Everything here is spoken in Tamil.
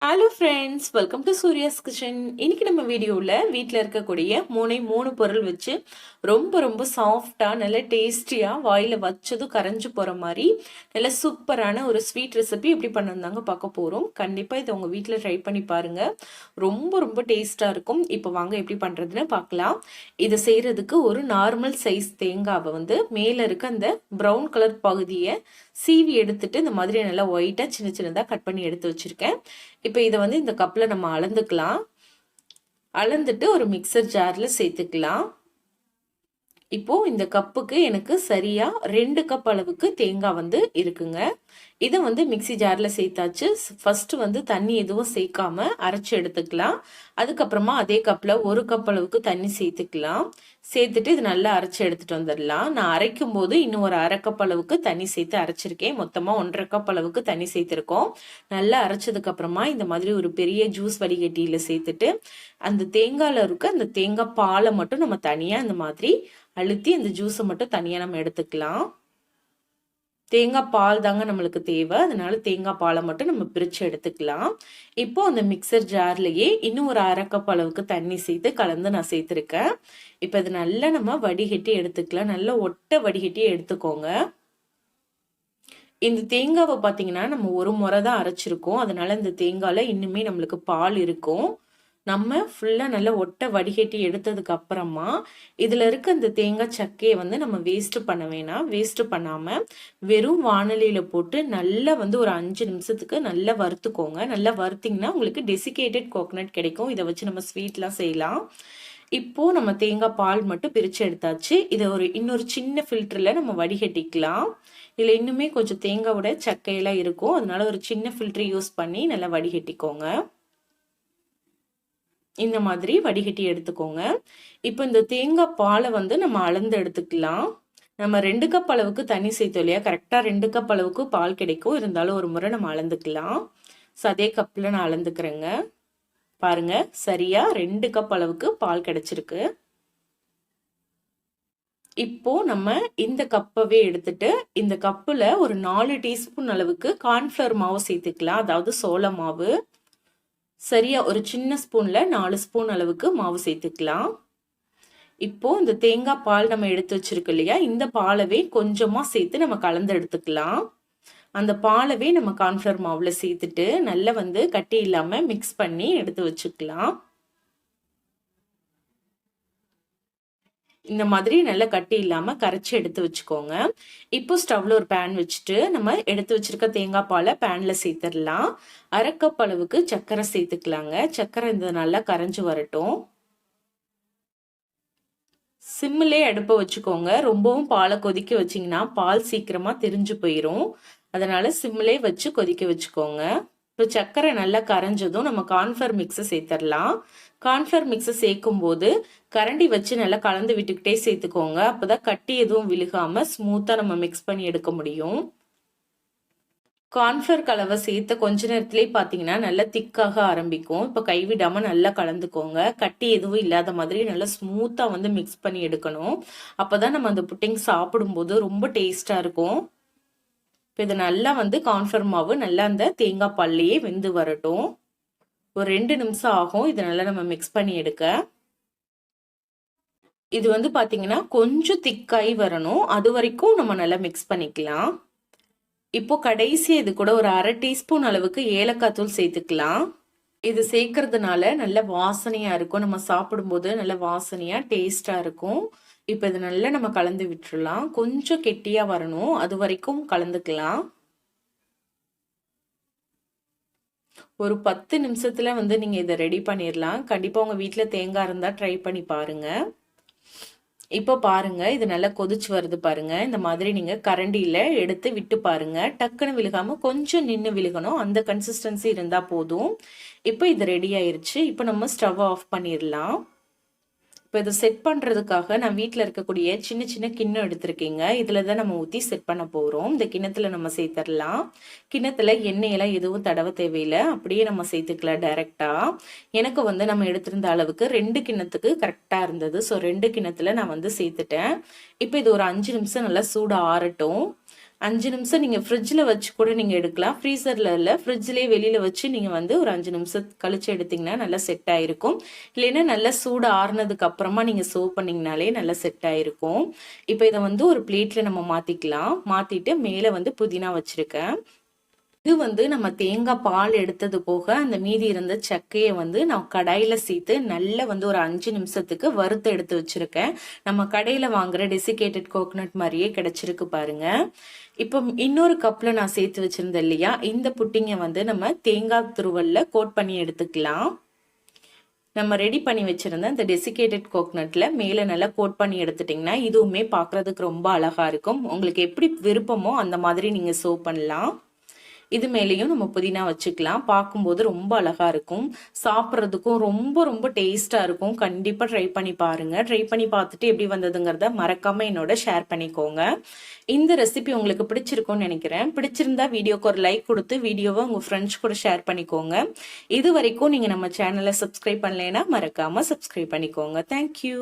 Hello friends, welcome to Surya's kitchen. இன்னைக்கு நம்ம வீடியோவில் வீட்டில் இருக்கக்கூடிய மூணு பொருள் வச்சு ரொம்ப ரொம்ப சாஃப்டாக நல்ல டேஸ்டியாக வாயில் வச்சதும் கரைஞ்சி போகிற மாதிரி நல்ல சூப்பரான ஒரு ஸ்வீட் ரெசிபி எப்படி பண்ணதாங்க பார்க்க போகிறோம். கண்டிப்பாக இதை உங்கள் வீட்டில் ட்ரை பண்ணி பாருங்கள். ரொம்ப ரொம்ப டேஸ்ட்டாக இருக்கும். இப்போ வாங்க எப்படி பண்ணுறதுன்னு பார்க்கலாம். இதை செய்கிறதுக்கு ஒரு நார்மல் சைஸ் தேங்காவை மேலே இருக்க அந்த ப்ரௌன் கலர் பகுதியை சீவி எடுத்துட்டு இந்த மாதிரி நல்லா ஒயிட்டாக சின்ன சின்னதாக கட் பண்ணி எடுத்து வச்சுருக்கேன். இப்போ இதை இந்த கப்பில் நம்ம அளந்துக்கலாம். அளந்துட்டு ஒரு மிக்சர் ஜாரில் சேர்த்துக்கலாம். இப்போ இந்த கப்புக்கு எனக்கு சரியா 2 கப் அளவுக்கு தேங்காய் இருக்குங்க. இதை மிக்சி ஜாரில் சேர்த்தாச்சு. ஃபர்ஸ்ட் தண்ணி எதுவும் சேர்க்காம அரைச்சி எடுத்துக்கலாம். அதுக்கப்புறமா அதே கப்பில் 1 கப் அளவுக்கு தண்ணி சேர்த்துக்கலாம். சேர்த்துட்டு இது நல்லா அரைச்சி எடுத்துட்டு வந்துடலாம். நான் அரைக்கும் போது இன்னும் ஒரு 1/2 கப் அளவுக்கு தண்ணி சேர்த்து அரைச்சிருக்கேன். மொத்தமாக 1.5 கப் அளவுக்கு தண்ணி சேர்த்துருக்கோம். நல்லா அரைச்சதுக்கு அப்புறமா இந்த மாதிரி ஒரு பெரிய ஜூஸ் வடிகட்டியில் சேர்த்துட்டு அந்த தேங்காயில் இருக்க அந்த தேங்காய் பாலை மட்டும் நம்ம தனியாக இந்த மாதிரி அழுத்தி அந்த ஜூஸை மட்டும் தனியாக நம்ம எடுத்துக்கலாம். தேங்காய் பால் தாங்க நம்மளுக்கு தேவை. அதனால தேங்காய் பாலை மட்டும் நம்ம பிரித்து எடுத்துக்கலாம். இப்போ அந்த மிக்சர் ஜார்லேயே இன்னும் ஒரு 1/2 கப் அளவுக்கு தண்ணி சேர்த்து கலந்து நான் சேர்த்துருக்கேன். இப்போ இது நல்லா நம்ம வடிகட்டி எடுத்துக்கலாம். நல்லா ஒட்டை வடிகட்டி எடுத்துக்கோங்க. இந்த தேங்காவை பார்த்தீங்கன்னா நம்ம ஒரு முறை தான் அரைச்சிருக்கோம். அதனால இந்த தேங்காயில் இன்னுமே நம்மளுக்கு பால் இருக்கும். நம்ம ஃபுல்லாக நல்லா ஒட்டை வடிகட்டி எடுத்ததுக்கு அப்புறமா இதில் இருக்க இந்த தேங்காய் சக்கையை நம்ம வேஸ்ட்டு பண்ண வேணாம். வேஸ்ட்டு பண்ணாமல் வெறும் வானலியில் போட்டு நல்லா ஒரு 5 நிமிஷத்துக்கு நல்லா வறுத்துக்கோங்க. நல்லா வறுத்திங்கன்னா உங்களுக்கு டெசிகேட்டட் கோகனட் கிடைக்கும். இதை வச்சு நம்ம ஸ்வீட்லாம் செய்யலாம். இப்போது நம்ம தேங்காய் பால் மட்டும் பிரித்து எடுத்தாச்சு. இதை இன்னொரு சின்ன ஃபில்டரில் நம்ம வடிகட்டிக்கலாம். இதில் இன்னுமே கொஞ்சம் தேங்காயோட சக்கையெல்லாம் இருக்கும். அதனால ஒரு சின்ன ஃபில்டர் யூஸ் பண்ணி நல்லா வடிகட்டிக்கோங்க. இந்த மாதிரி வடிகட்டி எடுத்துக்கோங்க. இப்போ இந்த தேங்காய் பாலை நம்ம அளந்து எடுத்துக்கலாம். நம்ம 2 கப் அளவுக்கு தண்ணி சேர்த்தோம் இல்லையா, கரெக்டாக 2 கப் அளவுக்கு பால் கிடைக்கும். இருந்தாலும் ஒரு முறை நம்ம அளந்துக்கலாம். ஸோ அதே கப்பில் நான் அளந்துக்கிறேங்க. பாருங்க, சரியா 2 கப் அளவுக்கு பால் கிடைச்சிருக்கு. இப்போ நம்ம இந்த கப்பவே எடுத்துட்டு இந்த கப்பில் ஒரு 4 டீஸ்பூன் அளவுக்கு கார்ன்ஃப்ளவர் மாவு சேர்த்துக்கலாம். அதாவது சோள மாவு. சரியா ஒரு சின்ன ஸ்பூன்ல 4 ஸ்பூன் அளவுக்கு மாவு சேர்த்துக்கலாம். இப்போ இந்த தேங்காய் பால் நம்ம எடுத்து வச்சிருக்கோம் இல்லையா, இந்த பாலவே கொஞ்சமா சேர்த்து நம்ம கலந்து எடுத்துக்கலாம். அந்த பாலவே நம்ம கார்ன்ஃப்ளவர் மாவுல சேர்த்துட்டு நல்லா கட்டி இல்லாம மிக்ஸ் பண்ணி எடுத்து வச்சுக்கலாம். இந்த மாதிரி நல்லா கட்டி இல்லாம கரைச்சி எடுத்து வச்சுக்கோங்க. இப்போ ஸ்டவ்ல ஒரு பேன் வச்சுட்டு நம்ம எடுத்து வச்சிருக்க தேங்காய் பாலை பேன்ல சேர்த்துடலாம். 1/2 கப் அளவுக்கு சர்க்கரை சேர்த்துக்கலாங்க. சர்க்கரை இந்த நல்லா கரைஞ்சு வரட்டும். சிம்மிலே அடுப்பை வச்சுக்கோங்க. ரொம்பவும் பாலை கொதிக்க வச்சிங்கன்னா பால் சீக்கிரமா திரிஞ்சு போயிடும். அதனால சிம்மிலே வச்சு கொதிக்க வச்சுக்கோங்க. இப்போ சர்க்கரை நல்லா கரைஞ்சதும் நம்ம கார்ன்ஃப்ளவர் மிக்ஸை சேர்த்துடலாம். கார்ன்ஃப்ளவர் மிக்ஸை சேர்க்கும் போது கரண்டி வச்சு நல்லா கலந்து விட்டுக்கிட்டே சேர்த்துக்கோங்க. அப்போதான் கட்டி எதுவும் விழுகாம ஸ்மூத்தா நம்ம மிக்ஸ் பண்ணி எடுக்க முடியும். கார்ன்ஃப்ளவர் கலவை சேர்த்த கொஞ்ச நேரத்திலே பார்த்தீங்கன்னா நல்லா திக்காக ஆரம்பிக்கும். இப்போ கைவிடாம நல்லா கலந்துக்கோங்க. கட்டி எதுவும் இல்லாத மாதிரி நல்லா ஸ்மூத்தா மிக்ஸ் பண்ணி எடுக்கணும். அப்போதான் நம்ம அந்த புட்டிங் சாப்பிடும்போது ரொம்ப டேஸ்டா இருக்கும். இப்போ இது நல்லா கார்ன்ஃப்ளவர் மாவு நல்லா அந்த தேங்காய் பால்லையே வெந்து வரட்டும். ஒரு 2 நிமிஷம் ஆகும். இதை நல்லா நம்ம மிக்ஸ் பண்ணி எடுக்க. இது பாத்தீங்கன்னா கொஞ்சம் திக்காய் வரணும். அது வரைக்கும் நம்ம நல்லா மிக்ஸ் பண்ணிக்கலாம். இப்போ கடைசி இது கூட ஒரு 1/2 டீஸ்பூன் அளவுக்கு ஏலக்காய் தூள் சேர்த்துக்கலாம். இது சேர்க்கறதுனால நல்ல வாசனையா இருக்கும். நம்ம சாப்பிடும்போது நல்ல வாசனையா டேஸ்டா இருக்கும். இப்போ இது நல்லா நம்ம கலந்து விட்டுறலாம். கொஞ்சம் கெட்டியா வரணும். அது வரைக்கும் கலந்துக்கலாம். ஒரு 10 நிமிஷத்துல நீங்க இதை ரெடி பண்ணிடலாம். கண்டிப்பா உங்க வீட்டுல தேங்காய் இருந்தா ட்ரை பண்ணி பாருங்க. இப்போ பாருங்க, இது நல்லா கொதிச்சு வருது பாருங்க. இந்த மாதிரி நீங்க கரண்டியில எடுத்து விட்டு பாருங்க. டக்குன்னு விழுகாம கொஞ்சம் நின்று விழுகணும். அந்த கன்சிஸ்டன்சி இருந்தா போதும். இப்போ இது ரெடி ஆயிருச்சு. இப்போ நம்ம ஸ்டவ் ஆஃப் பண்ணிடலாம். இப்போ இதை செட் பண்ணுறதுக்காக நான் வீட்டில் இருக்கக்கூடிய சின்ன சின்ன கிண்ணம் எடுத்திருக்கேங்க. இதில் தான் நம்ம ஊற்றி செட் பண்ண போகிறோம். இந்த கிண்ணத்தில் நம்ம சேர்த்துடலாம். கிண்ணத்தில் எண்ணெயெல்லாம் எதுவும் தடவை தேவையில்லை. அப்படியே நம்ம சேர்த்துக்கலாம் டைரெக்டாக. எனக்கு நம்ம எடுத்திருந்த அளவுக்கு 2 கிண்ணத்துக்கு கரெக்டாக இருந்தது. ஸோ 2 கிண்ணத்தில் நான் சேர்த்துட்டேன். இப்போ இது ஒரு 5 நிமிஷம் நல்லா சூடு ஆறட்டும். 5 நிமிஷம் நீங்கள் ஃப்ரிட்ஜில் வச்சு கூட நீங்கள் எடுக்கலாம். ஃப்ரீசரில் இல்லை, ஃப்ரிட்ஜ்லேயே வெளியில் வச்சு நீங்கள் வந்து ஒரு 5 நிமிஷம் கழிச்சு எடுத்திங்கன்னா நல்லா செட் ஆகிருக்கும். இல்லைன்னா நல்லா சூடு ஆறுனதுக்கு அப்புறமா நீங்கள் சர்வ் பண்ணிங்கனாலே நல்லா செட் ஆகிருக்கும். இப்போ இதை வந்து ஒரு பிளேட்டில் நம்ம மாற்றிக்கலாம். மாற்றிட்டு மேலே வந்து புதினா வச்சுருக்கேன். இது வந்து நம்ம தேங்காய் பால் எடுத்தது போக அந்த மீதி இருந்த சக்கையை வந்து நான் கடாயில சேர்த்து நல்லா வந்து ஒரு 5 நிமிஷத்துக்கு வறுத்து எடுத்து வச்சிருக்கேன். நம்ம கடையில வாங்குற டெசிகேட்டட் கோகனட் மாதிரியே கிடைச்சிருக்கு பாருங்க. இப்போ இன்னொரு கப்ல நான் சேர்த்து வச்சிருந்தேன் இல்லையா, இந்த புட்டிங்க வந்து நம்ம தேங்காய் துருவல்ல கோட் பண்ணி எடுத்துக்கலாம். நம்ம ரெடி பண்ணி வச்சிருந்த இந்த டெசிகேட்டட் கோகனட்ல மேல நல்லா கோட் பண்ணி எடுத்துட்டீங்கன்னா இதுவுமே பார்க்கறதுக்கு ரொம்ப அழகா இருக்கும். உங்களுக்கு எப்படி விருப்பமோ அந்த மாதிரி நீங்க சர்வ் பண்ணலாம். இது மேலேயும் நம்ம புதினா வச்சுக்கலாம். பார்க்கும்போது ரொம்ப அழகா இருக்கும், சாப்பிட்றதுக்கும் ரொம்ப ரொம்ப டேஸ்டா இருக்கும். கண்டிப்பா ட்ரை பண்ணி பாருங்க. ட்ரை பண்ணி பார்த்துட்டு எப்படி வந்ததுங்கிறத மறக்காம என்னோட ஷேர் பண்ணிக்கோங்க. இந்த ரெசிபி உங்களுக்கு பிடிச்சிருக்கும்னு நினைக்கிறேன். பிடிச்சிருந்தா வீடியோக்கு ஒரு லைக் கொடுத்து வீடியோவை உங்க ஃப்ரெண்ட்ஸ் கூட ஷேர் பண்ணிக்கோங்க. இது வரைக்கும் நீங்க நம்ம சேனலை சப்ஸ்கிரைப் பண்ணலைன்னா மறக்காம சப்ஸ்கிரைப் பண்ணிக்கோங்க. தேங்க்யூ.